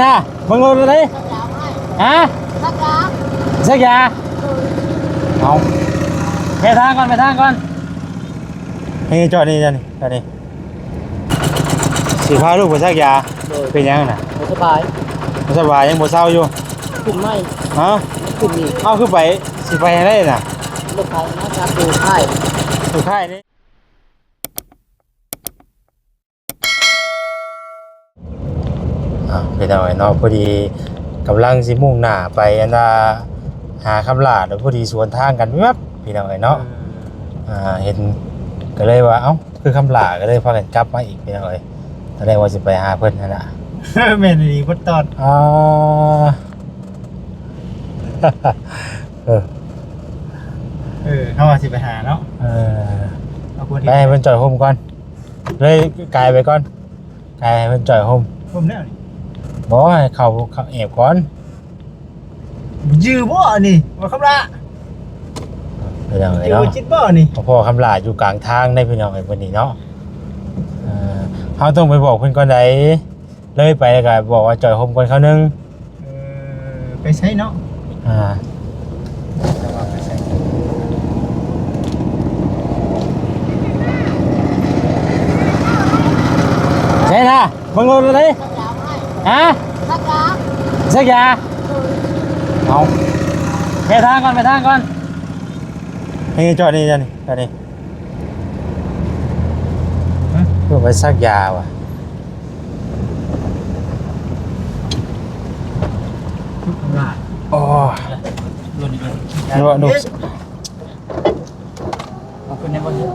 นะมึงรู้เลยฮะสักยาเอาไปทางก่อนนี่จอดนี่สีพาลูกไปสักยาเป็นยังน่ะสบายยังบ่เศร้าอยู่ขึ้นไม่ฮะขึ้นนี่เอาขึ้นไปสิไปได้น่ะรถไฟนะครับดูค่ายนี่เป็นเอาไว้เนาะพอดีกำลังสิมุ่งหน้าไปอันน่ะหาคำลาดแล้วพอดีสวนทางกันแว๊บพี่น้องไอ้เนาะเห็นก็เลยว่าเอ้าคือคำลาก็เลยพากันกลับมาอีกพี่น้องเอ้ยตอนแรกว่าสิไปหาเพิ่นนั่นน่ะแม่นดีบ่ตอดเฮาว่าสิไปหาเนาะเอาคนที่ให้เพิ่นจ่อยโฮมก่อนเลยกายไปก่อนกายให้เพิ่นจ่อยโฮมแล้วนี่บ่ให้เข้าแอบก่อนยื้อบ่นี่ว่าคำละพี่น้องเอ้ยเนาะจิตบ่นี่พ่อคำลาอยู่กลางทางได้พี่น้องเอ้ยวันนี้เนาะเฮาต้องไปบอกเพิ่นก่อนใดเลยไปแล้วก็บอกว่าจ่อยโฮมก่อนเขานึงไปใช้เนาะใช่นะมึงรู้เลยฮะสักยาเอาไปทางก่อนนี่จอดนี่เพื่อไปสักยาว่ะโอ้ยว่าดูเอาขึ้นได้บ่เนี่ย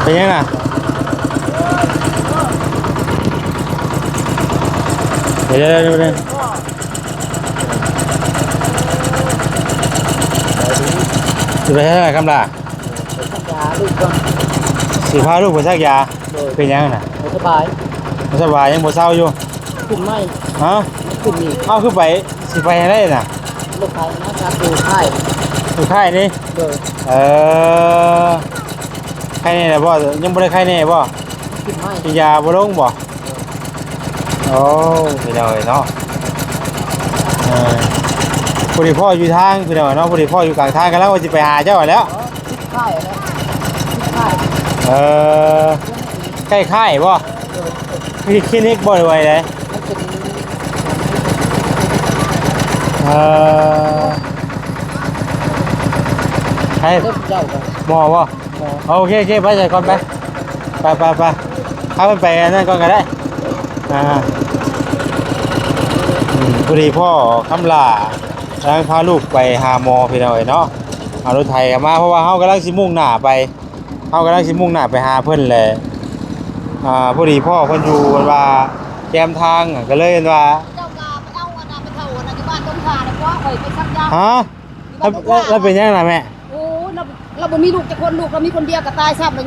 เป็นยังไงเดี๋ยวจะไปให้คำลาสีพาลูกไปสักยาเป็นยังน่ะสบายยังบ่เศร้าอยู่ขึ้นไม่ฮะขึ้นนี่เอาขึ้นไปสิไปได้น่ะรถไฟนะครับดูค่ายนี่ใครแน่บ่ยังบ่ได้ใครแน่บ่กินยาบ่ลงบ่โอ้ไปเลยเนาะพอดีพ่ออยู่ทางคือเนาะพอดีพ่ออยู่กลางทางกันแล้วว่าจะไปหาเจ้าแล้วใกล้ค่ายบ่มีคลินิกบ่ไว้เลยให้หมอบ่โอเคไปใส่ก่อนไปเข้าไปนั่นก่อนก็ได้พอดีพ่อคำลาแล้วพาลูกไปหาหมอพี่น้อยเนาะเอารถไถมาเพราะว่าเฮากำลังสิมุ่งหน้าไปหาเพิ่นแหละพอดีพ่อเพิ่นอยู่ว่าแคมทางก็เลยว่าเจ้าก็ไปเอาอันนั้นไปเท่าอันนั้นที่บ้านต้นขาเนี่ยเพราะข่อยไปซักยาฮะแล้วเป็นยังไงแม่โอ้เราบ่มีลูกจะคนลูกเรามีคนเดียวก็ตายซ้ำแล้ว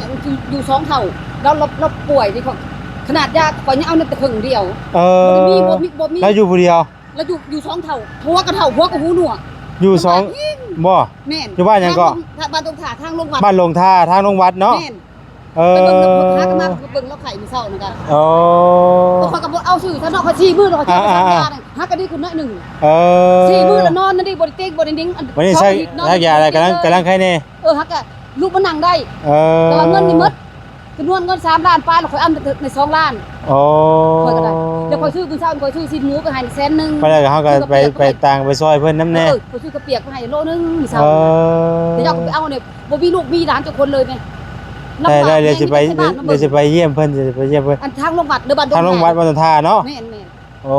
อยู่2เท่าเราป่วยนี่ขนาดยาข่อยยังเอานั่นแต่ครึ่งเดียวบ่มีแล้วอยู่ผู้เดียวแล้วอยู่2เท่าหัวกับหูหนวกอยู่2บ่แม่นอยู่บ้านยังก็บ้านตรงท่าทางลงวัดบ้านลงท่าทางลงวัดเนาะไปเบิ่งหากันมาเบิ่งแล้วไข่มื้อเช้านั่นก็ข่อยก็บ่เอาชื่อถ้าเนาะข่อยชี้มือแล้วข่อยจะไปซักยาหากันดีขึ้นน้อยนึงชี้มือแล้วนอนนั่นดิบ่ได้เต็กบ่ได้นิ่งวันนี้ใช้ยาอะไรกำลังใครแน่ฮักก็ลูกมันนั่งได้แต่ว่าเงินนี่หมดจำนวนเงิน3ล้านปลายแล้วข่อยเอาใน2ล้านข่อยก็ได้เดี๋ยวข่อยซื้อมื้อเช้าข่อยซื้อซีนหมูก็ให้100,000ไปแล้วก็เฮาก็ไปต่างไปซอยเพิ่นนำแน่ข่อยซื้อกระเปียกให้โลนึงมื้อเช้าเดี๋ยวเจ้าก็ไปเอาเนี่ยบ่มีลูกมีหลานทุกคนเลยแม่ได้เดี๋ยวจะไปเยี่ยมเพิ่นอันทางโรงพยาบาลเด้อบ้านทางโรงพยาบาลบ้านท่าเนาะแม่นโอ้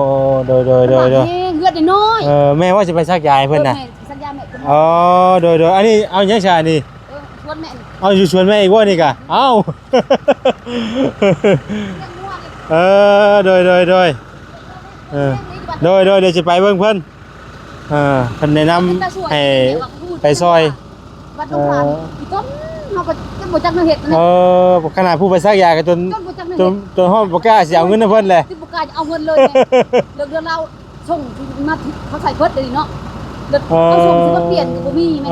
โดยเลือดน้อยแม่ว่าจะไปซักยาเพิ่นน่ะซักยาแม่โดยอันนี้เอายังชานี่ชวนแม่เอาอยู่ชวนแม่อีกว่านี่กะเอ้าโดยเดี๋ยวจะไปเบิ่งเพิ่นเพิ่นแนะนำให้ไปซอยวัดตรงผ่านอีต้นเฮาก็ นบ่จักแนวเฮ็ด ขนาดผู้ไปซักยากันจน จนบ่จักแนว จ เฮ็ น ด จนห้องบ่กล้าสิเอาเงินให้เพิ่นเลย ที่บ่กล้าเอาเงินเลยเรื่องเราส่งมาเขาใส่เพิ่นเลยเนาะเอาส่งสิมาเปลี่ยนก็บ่มีแม่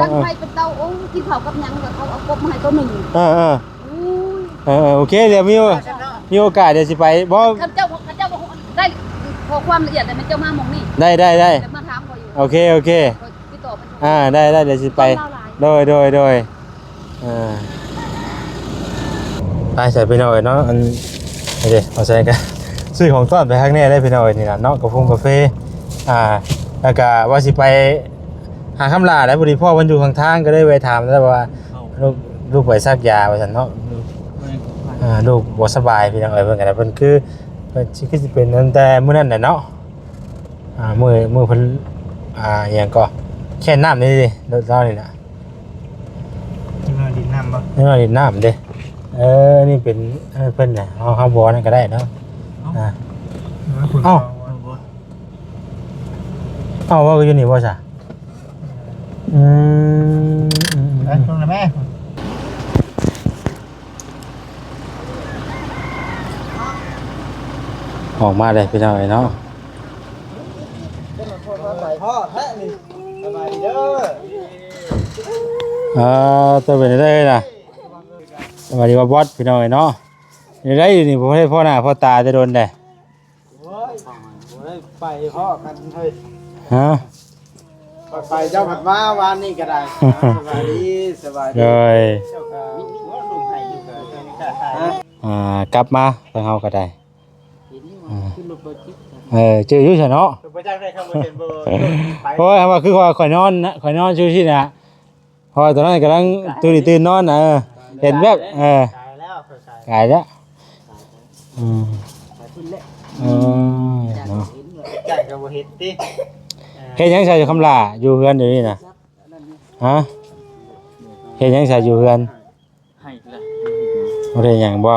ดังไปเป็นเตาโอ้กินข้าวกับหยังก็เขาเอากบมาให้ตัวนึงโอเคเดี๋ยวมีโอกาสเดี๋ยวสิไปบ่ ข้าเจ้าได้ขอความละเอียดแต่มันเจ้ามาหม่องนี้ ได้แต่มาถามบ่อยู่โอเคติดต่อมัน ได้เดี๋ยวสิไปโดยไปใส่ไปหน่อยเนาะอันนี่ดิเอาใส่กันซื้อของต้อนไปข้างแน่ได้ไปหน่อยนี่ล่ะเนาะกาแฟแล้วก็ว่าสิไปหาคำลาได้พอดีพ่อมันอยู่ข้างทางก็ได้ไปถามแล้วว่าลูกไปซักยาว่าซั่นเนาะลูกบ่สบายพี่น้องเอ้ยเพิ่นก็ได้เพิ่นคือสิเป็นตั้งแต่มื้อนั้นน่ะเนาะมื้อเพิ่นหยังก็แค่น้ำนี่ดิเล่านี่น่ะ ดินน้ำบ่ นี่ดินน้ำเด้นี่เป็นเพิ่นน่ะเฮาบ่นั่นก็ได้เนาะว่าก็อยู่นี่บ่ซะตรงนั้นแม่ออกมาเลยพี่น้องเนาะพ่อแท้นี่สบายดีเด้อตัวเป็นได้เลยนะสวัสดีว่าบอสพี่น้องเนาะนี่ได้อยู่นี่ผมให้พ่อหน้าพ่อตาจะโดนได้ไปพ่อกันเฮ้ยฮะไปเจ้าผัดมาวันนี้ก็ได้สบายดีเลยเจ้าก็ว่าลุงให้อยู่ก็กลับมาทางเฮาก็ได้เจออยู่ใช่เนาะไปจ้างได้ครับบ่เห็นบ่เพราะว่าคือข่อยนอนชิวๆนะเพราะตอนนั้นกำลังตื่นนอนเห็นแบบกายแล้วเนาะจ่ายกับบ่เฮ็ดติเฮ็ดหยังใส่คำลาอยู่เฮือนเดี๋ยวนี้น่ะฮะเฮ็ดหยังใส่อยู่เฮือนให้ละบ่ได้หยังบ่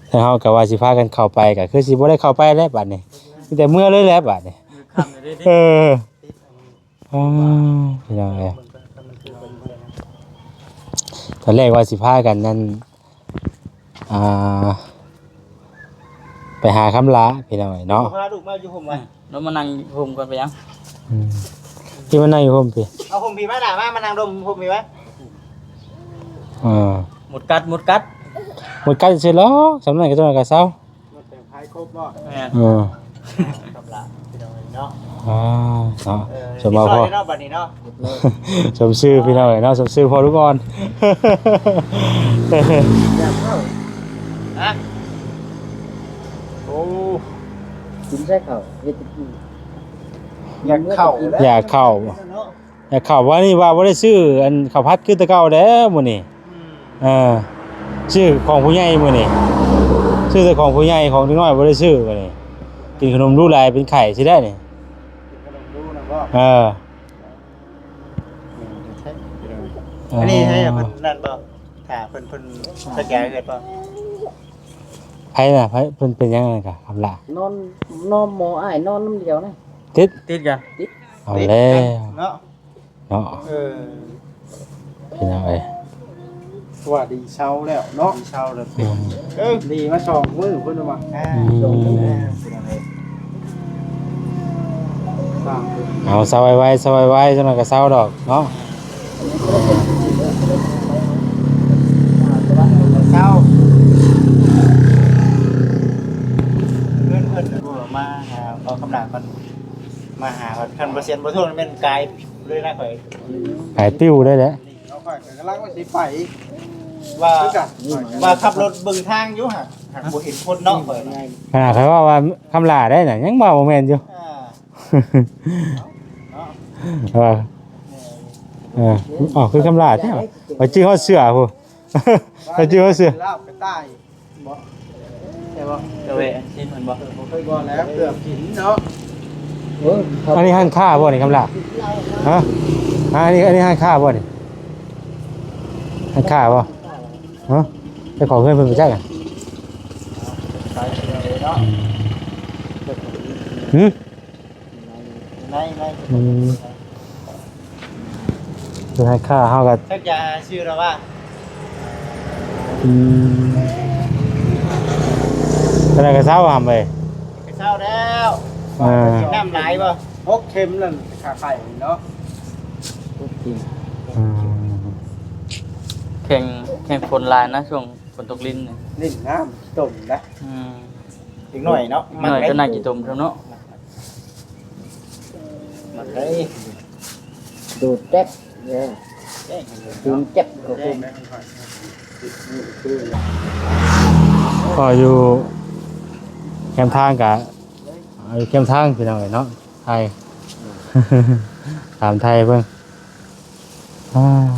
ถ้าเฮาก็ว่าสิพากันเข้าไปก็คือสิบ่ได้เข้าไปแล้วบัดนี้มีแต่เมื่อเลยแล้วบัดนี้พี่น้องเอ้ยตอนแรกว่าสิพากันนั่นไปหาคำลาพี่น้องเนาะพาลูกมาอยู่ห่มไว้แล้วมานั่งห่มกันไปยังที่มานั่งอยู่ห่มพี่เอาห่มพี่มาด่ามานั่งดมห่มพี่ไว้หมดกัดหมดกัดเสร็จแล้วสำนักก็ต้องกระเซ้าหมดแต่พายครบบ่กำลังพี่น้องเนาะเนาะสมมาพ่อบัดนี้เนาะสมชื่อพี่น้องเนาะสมชื่อพ่อทุกคนโอ้กินใช่เขาอยากเข้าว่านี่ว่าบ่ได้ซื้ออันข้าวผัดคือตะเก่าแล้วมื้อนี้ชื่อของผู้ใหญ่มื้อนี้ชื่อแต่ของผู้ใหญ่ของน้อยบ่ได้ซื้อมื้อนี้กินขนมรูลายเป็นไข่สิได้นี่อันนี้ให้เพิ่นนั่นบ่ถ้าเพิ่นสแกนเกิดบ่ไผน่ะเพิ่นเป็นยังไงกะคำล่ะนอนหมออ้ายนอนน้ำเดียวนะติดกันเอาแล้วเนาะพี่น้องเอ้ยว่าดีเช้าแล้วเนาะดีเช้าแล้วดีมาสองมื้อเพิ่นว่าเอาเซาไว้จังนั้นก็เซาดอกเนาะเช้าเพิ่นมาหาเอาคำด่าก่อนมาหาคันบ่เซียนบ่ทั่วแม่นกายเลยนะข่อยกายปิ้วได้แหละเอาข่อยกำลังว่าสิไปว่าขับรถเบิ่งทางอยู่หากบ่เห็นคนเนาะเปิดขนาดเขาว่าคำลาได้น่ะยังบ่แม่นอยู่คือคำลาใช่ไหมไปชื่อเขาเสือพูไปชื่อเขาเสือลาบไปใต้บ่ใช่บ่จะเวชินมันบ่เคยบ่แล้วเกือบกินเนาะอันนี้ห้างค่าบ่นี่คำลาฮะอันนี้ห้างค่าบ่นี่ห้างค่าบ่ฮะไปขอเงินเพิ่นไปจักอ่ะใน คือให้ค่าเฮาก็ สักอย่าชื่อเราว่า อืมอะไรก็เช้าทำไป ไปเช้าแล้ว กินน้ำไหลป่ะ พกเข็มนั่นขาไข่เนาะ ทุกทีม อืม แข่งฝนลายนะช่วงฝนตกลิ้นเนี่ย นี่น้ำต้มนะ อีกหน่อยเนาะ หน่อยก็น่ากี่ตมเท่าเนาะ มันเลย ดูดแจ๊บเนี่ยดูดแจ๊บก็คง ก็อยู่แคมป์ทางกับแคมป์ทางพี่น้องเนาะไทย ถามไทยเพิ่ง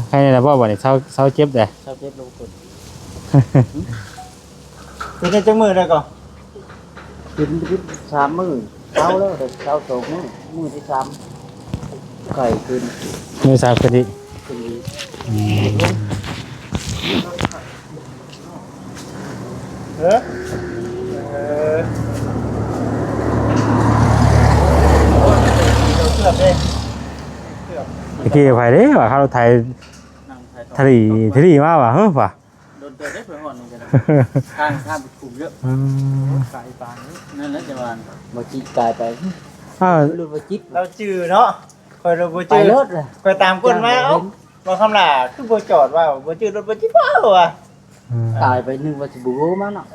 ใครเนี่ยบ่บ่เนี่ยเช้าเจ็บเด้ ชอบเจ็บลูกคน เป็นจังมือเลยก่อน กินไป3 มื้อเช้าแล้วแต่เช้า2 มื้อที่3ไก่กิน มือสามคดี กินดี เออเกือบเลย ตะกี้ไปเด้ว่าเขาไทย นั่งไทย ทะเลมาว่ะเฮ้ยว่ะ โดนเตะได้เพื่อนห่อนนึงกันข้างไปคุมเยอะ ไก่ปลา นั่นแหละจะว่าบ่จิกายไป อ้าว รู้ว่าจิต เราจื้อเนาะคอยเราบ่ ไป จื้อ เลิศเลย คอยตามก้นมาเอ้าบ่คำล่ะคือบ่จอดว่าบ่จื้อรถบ่จื้อเปล่าว่ะ ตายไปนึงว่าสิบูมาเนาะ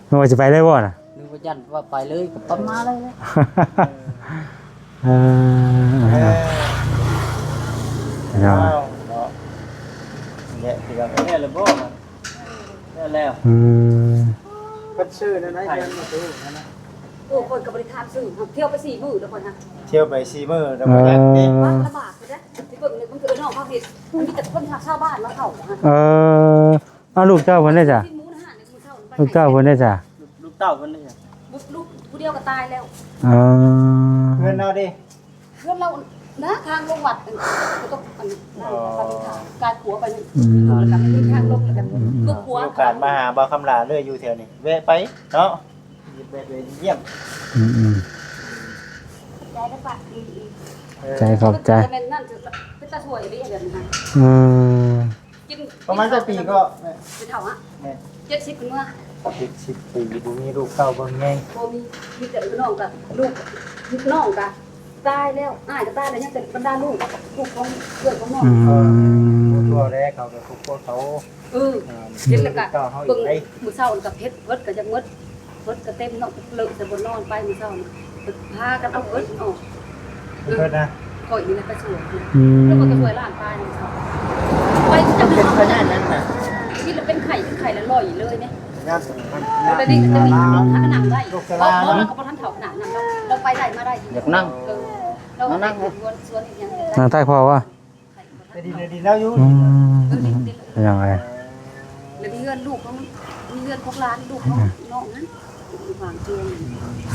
มันว่าจะไปได้บ่น่ะ นึกว่ายันว่าไปเลยกับปั๊มมาเลยนะ เออเนาะ เนี่ยที่เรา แน่เลยบ่แน่แล้ว อืม ก็ชื่อนั่นนะยังมาซื้อนะ โอ้คนกับบริการสื่อเที่ยวไป4 มื้อแล้วคนฮะ เที่ยวไปซีเมอร์แล้วก็ยักนี่ ว่าลำบากเลยนะที่เบิ่งเนี่ยมันคือน้องเขาเฮ็ดมันมีแต่คนชาวบ้านมาเข้าฮะ เอาลูกเจ้าเพิ่นได้จ้ะ ที่หมูนะฮะในมือเข้า ลูกเจ้าเพิ่นได้จ้ะ ลูกเต้าเพิ่นนี่ ลูกผู้เดียวก็ตายแล้ว เออ เงินเอาดิ เพื่อนเรานะทางลงวัดก็ต้องอันการขัวไปนี่แล้วกันทางลงแล้วกันลูกขัว มีโอกาสมาหาบ่าวคำลาเรื่อยอยู่แถวนี้แวะไปเนาะแวะไปเยี่ยม อืม ใจได้ปะ ใจขอบใจ เป็นนั่นเป็นตาช่วยดิเดี๋ยวนะ อืม กิน ประมาณจะปีก็ เป็นเท่าฮะ70เป็นเมื่อ 10 ปีบ่มีลูกเต้าบ่แง่ง บ่มีแต่น้องกับลูกน้องกับตายแล้วอ้ายก็ตายแล้วยังแต่บรรดาลูกของเพื่อนของน้อง ทั่วแรกเขาก็ทุกคนเขา เห็นแล้วก็เบิ่งมื้อเช้ากับเพชรเบิดก็จักเบิดก็เต็มเนาะเลิกแต่บ่นอนไปมื้อเช้าพากันเอาเบิดออก เพิ่นนะ ข่อยนี่นะไปสวย อืม แล้วก็ไปสวยร้านป้ายมื้อเช้าไปจัง เป็น เอา ขนาดนั้นน่ะ ที่เป็นไข่แล้วลอยเลยเนี่ย ญาติ แต่นี่จะมีหาหนังได้เพราะเราก็บ่ทันเฒ่าขนาดนั้นเราไปได้มาได้ อยากนั่ง เรานั่งสวนอีกอย่าง นางใต้พ่อว่า ดีแล้วอยู่ อืมเป็นยังไง แล้วมีเงินลูกเขามีเงินของร้านลูกเขาน้องนั้นวางเตียง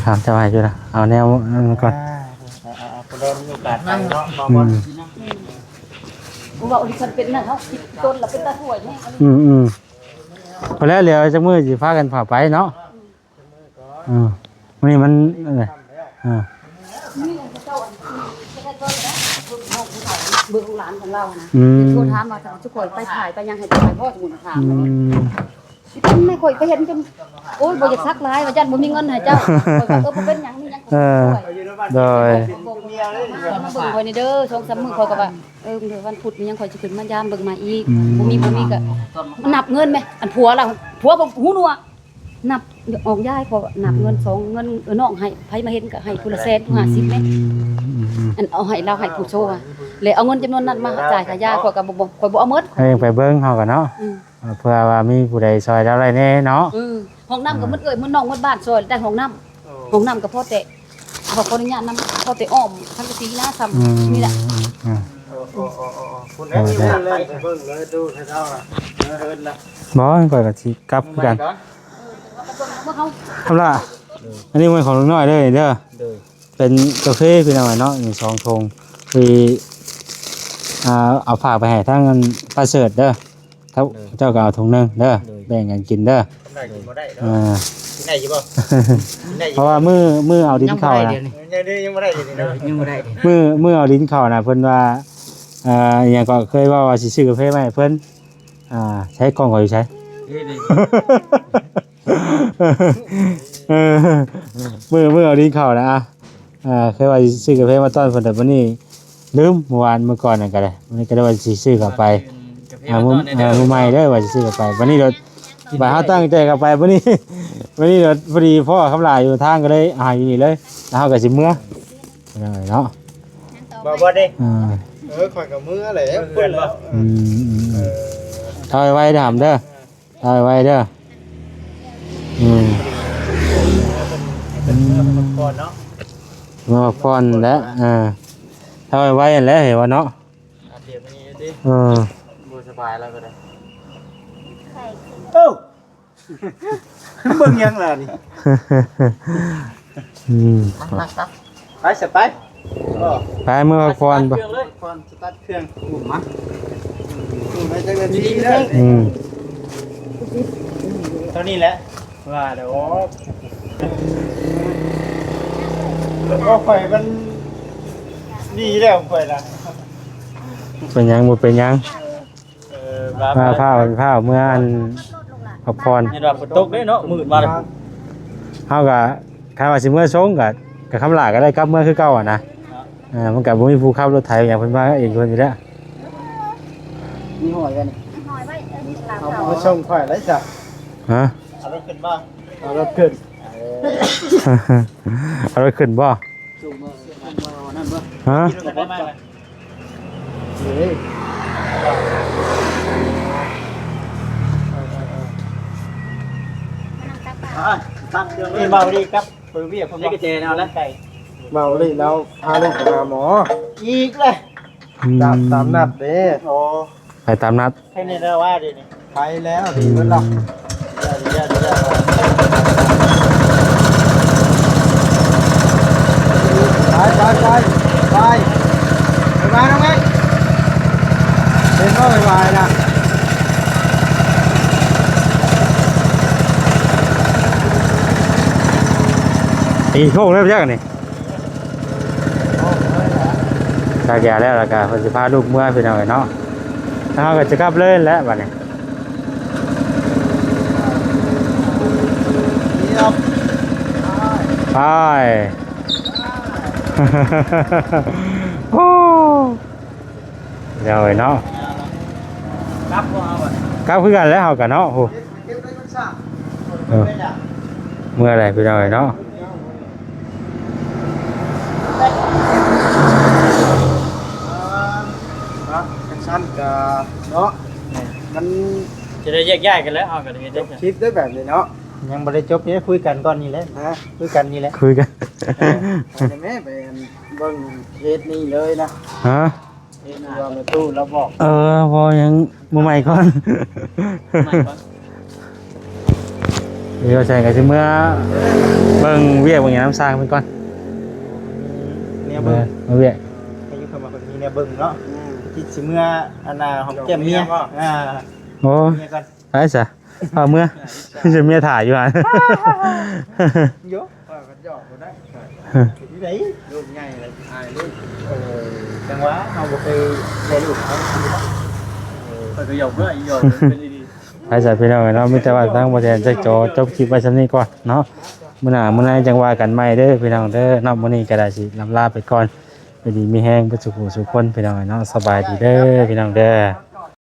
ถามเจ้าให้ด้วยนะเอาแนวนั้นก่อน คนเรามีโอกาสไปเนาะบ่ อื บ่ ม กูว่าดิฉันเป็นนั่นเขาคิดต้นแล้วเป็นตาสวยแม่อันนี้ อืมพอแล้วเดี๋ยวจะมือสิพากันผ่าไปเนาะวันนี้มันอะไรนี่เจ้าอันไม่ได้ต้นนะเบิ่งน้องผู้เฒ่าเบิ่งหลานของเรานะโทรถามมาทุกคนไปถ่ายไปยังให้ถ่ายพ่อสมุนถามมันไม่ค่อยไปเห็นจนโอ้ยบ่อยากซักลายว่าจันบ่มีเงินให้เจ้าบ่เป็นหยังนี่ยังช่วย โดย มาเบิ่งคอยนี่เด้อ2-3มื้อคอยก็ว่าเดี๋ยววันพุธนี่ยังคอยสิขึ้นมายามเบิ่งมาอีกบ่มีก็นับเงินแม่อันผัวเราผัวบ่ฮู้นัวนับออกย้ายพอนับเงิน2เงินน้องให้ไผมาเห็นก็ให้ผู้ละแสน50แม่อันเอาให้เราให้ผู้โชว์เลยเอาเงินจำนวนนั้นมาจ่ายค่ายาข่อยก็บ่ข่อยบ่เอาหมด ให้ไปเบิ่งเฮากันเนาะเพื่อว่ามีผู้ใดซอยแล้วอะไรแน่เนาะ ห้องน้ำก็มึดมึดน้องมึดบ้านซอยได้ห้องน้ำก็พอแต่ขออนุญาตนำพอแต่อ้อมทั้งสีหน้าซ้ำนี่แหละ คุณได้มีโอกาสไป เบิ่งเลยดูให้เท่าน่ะเฮินละ บ่ก่อนก็สิกลับคือกัน เมื่อเขา ทำล่ะอันนี้มันของลุงน้อยเด้อเด้อเป็นกาแฟพี่น้อยเนาะอยู่2ธงคือเอาฝากไปให้ทางป้าเสิร์ชเด้อเจ้าก็เอาถุงนึงเด้อแบ่งกันกินเด้อ ได้กินบ่ได้เนาะกินได้อยู่บ่กินได้อ เพ ยู่ ราะว่ามือเอาดินเข้านะ ยังบ่ได้อยู่นี่เนาะ ยังบ่ได้ มือเอาดินเข้านะเพิ่นว่า อหย่างก็เคยว่าสิซื้อกาแฟมาให้เพิ่นใช้กล้องก็อยู่ใช้ เออมือเอาดินเข้านะเคยว่าสิซื้อกาแฟมาต้อนเพิ่นแต่วันนี้ลืมเมื่อวานเมื่อก่อนนั่นก็ได้วันนี้ก็ได้ว่าสิซื้อกลับไปมื้อใหม่เด้อว่าสิซื้อกลับไปวันนี้รถบ่าเฮาตั้งใจกลับไปวันนี้วันนี้รถพอดีพ่อคำลาอยู่ทางก็เลยอยู่นี่เลยแล้วเฮาก็สิเมื่อเนาะ บ่ได้ ข่อยกับมืออะไรเพื่อนแล้ว เอาไว้ถามเด้อเอาไว้เด้อก่อนเนาะ มาพรแล้วเอาไว้แล้วเห็นว่าเนาะ เดี๋ยวนี้ดิ บ่สบายแล้วก็ได้ เอ้าเบิ่งยังล่ะนี่ไปสไปไปเมื่อพรไป เครื่องเลยพรสตาร์ทเครื่องอุ่มมาไม่จังนาทีเด้อเท่านี้แหละว่าเดี๋ยวก็ข่อยมันดีแล้วข่อยล่ะ เป็นยังบ่เป็นยัง ผ้าเมื่ออันพักผ่อน เห็นว่าฝนตกด้วยเนาะมืดมาเลย เฮาก็คาว่าสิเมื่อชงก็คำลาก็ได้กลับเมื่อคือเก่านะมันก็บ่มีผู้ขับรถไถอย่างเพิ่นมาเองเพิ่นอยู่แล้ว มีหอยกัน หอยไว้นี่ลาว เอามาส่งข่อยแล้วจ้ะ ฮะ เอารถขึ้นบ้าง เอารถขึ้น เอารถขึ้นบ่ สูงมานั่นบ่ ฮะ ขี่รถกันได้มากเลย เฮ้ย ตั้งเครื่องนี่เบาดีครับเปิดเวียผมได้กระเจนเอาแล้วไก่ เมาเลยแล้วพาลูกไปหาหมอ อีกเลย ตามนัดเด้ โอ้ ไปตามนัด แค่นี้แล้วว่าดินี่ ไปแล้วดีเพิ่นหรอก เดี๋ยว ไปน้องเอ้ยเป็นว่าไปนะ ตีโค้งแล้วจักนี่ถ้าแก่แล้วล่ะก็เพิ่นสิพาลูกเมื่อพี่น้องเนาะถ้าเฮาก็จะกลับเลยแล้วบัดนี้ ไป โอ้เดี๋ยวเนาะ รับก็เอาอ่ะ กลับคือกันแล้วเฮากันเนาะโหเมื่อไรพี่น้อยเนาะ สั้นกับเนาะมัน จะได้แยกย้ายกันแล้วเอากันนี้ จ ได้ บคลิปได้แบบนี้เนาะ ยังบ่ได้จบนี่คุยกันก่อนนี่แหละ นะ คุยกันนี่แหละ คุยกัน ไปแม่ไปเบิ่งเฮ็ดนี่เลยนะ ฮะ เฮ็ดรวมในตู้แล้วบอก พอยังมือใหม่ก่อนเดี๋ยวใส่กันสิเมื่อเบิ่งเวียกเบิ่งหยังน้ำสร้างเพิ่นก่อน เนี่ยเบิ่ง มาเวียก อายุเข้ามาคนนี้เนี่ยเบิ่งเนาะคิดสิเมื่ออันน่ะของแก้มเมียอ่า โอ้ เมียก่อน ไปซะเอาเมื่อจะเมียถ่ายอยู่หั่น โย ว่ากันหยอกบ่ได้ ที่ไหน ลูกใหญ่เลยอายลูก จังหวะเอาบ่เคยได้ลูกเขาก็หยอกเด้อหยอกเป็นดี ไปซะพี่น้องเนาะมีแต่ว่าทางบ่แทนจักจบคลิปไว้ซำนี้ก่อนเนาะมื้อหน้ามื้อไหนจังว่ากันใหม่เด้อพี่น้องเด้อเนาะมื้อนี้ก็ได้สิลำลาไปก่อนไปดีมีแฮงเบ่สุขสุขคนพี่น้องเนาะสบายดีเด้อพี่น้องเด้อ